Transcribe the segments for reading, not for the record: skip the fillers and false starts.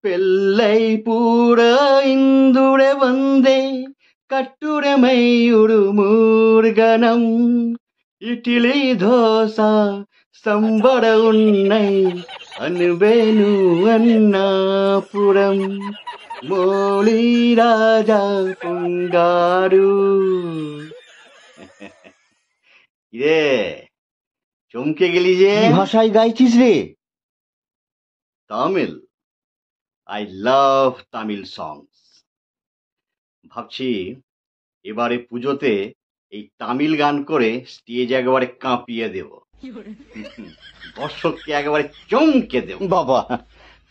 பிள்ளை பூர இந்துர வந்தே கட்டுரைமை ஒரு மூர்கனம் இட்லி தோசா சம்பட உன்னை அனுபேனு அண்ணாபுரம் மோளி ராஜா பொங்காரு রে চমকে গেলি যে? কি ভাষায় গাইছিস রে? তামিল। আই লাভ তামিল সংস। ভাবছি এবারে পুজোতে এই তামিল গান করে স্টেজ একেবারে কাঁপিয়ে দেব, দর্শককে একেবারে চমকে দেব। বাবা,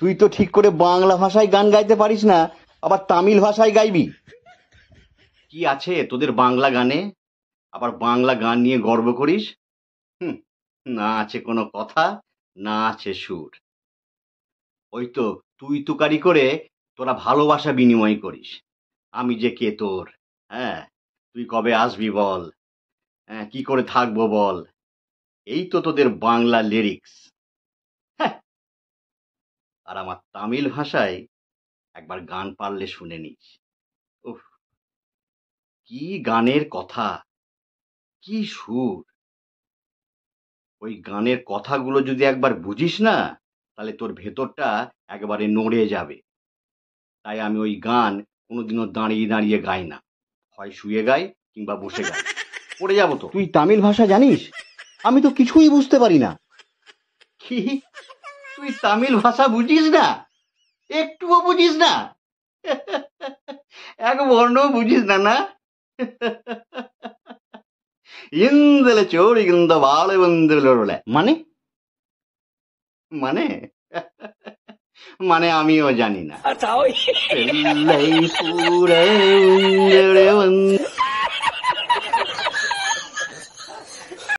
তুই তো ঠিক করে বাংলা ভাষায় গান গাইতে পারিস না, আবার তামিল ভাষায় গাইবি? কি আছে তোদের বাংলা গানে? আবার বাংলা গান নিয়ে গর্ব করিস? না আছে কোনো কথা, না আছে সুর। ওই তো তুই তুকারি করে তোরা ভালোবাসা বিনিময় করিস। আমি যে কে তোর, হ্যাঁ, তুই কবে আসবি বল, হ্যাঁ, কি করে থাকবো বল, এই তো তোদের বাংলা লিরিক্স। হ্যাঁ, আর আমার তামিল ভাষায় একবার গান পারলে শুনে নিস। উফ, কি গানের কথা, কি সুর! ওই গানের কথাগুলো যদি একবার বুঝিস না, তাহলে তোর ভেতরটা একেবারে নড়ে যাবে। তাই আমি ওই গান কোনোদিনও দাঁড়িয়ে দাঁড়িয়ে গাই না, হয় শুয়ে গাই কিংবা বসে গাই। পড়ে যাবো তো। তুই তামিল ভাষা জানিস? আমি তো কিছুই বুঝতে পারি না। কি, তুই তামিল ভাষা বুঝিস না? একটুও বুঝিস না? এক বর্ণও বুঝিস না? না, ইন্দলে চোরি কিন্তু বালে বন্ধুলে মানে? মানে মানে আমিও জানি না।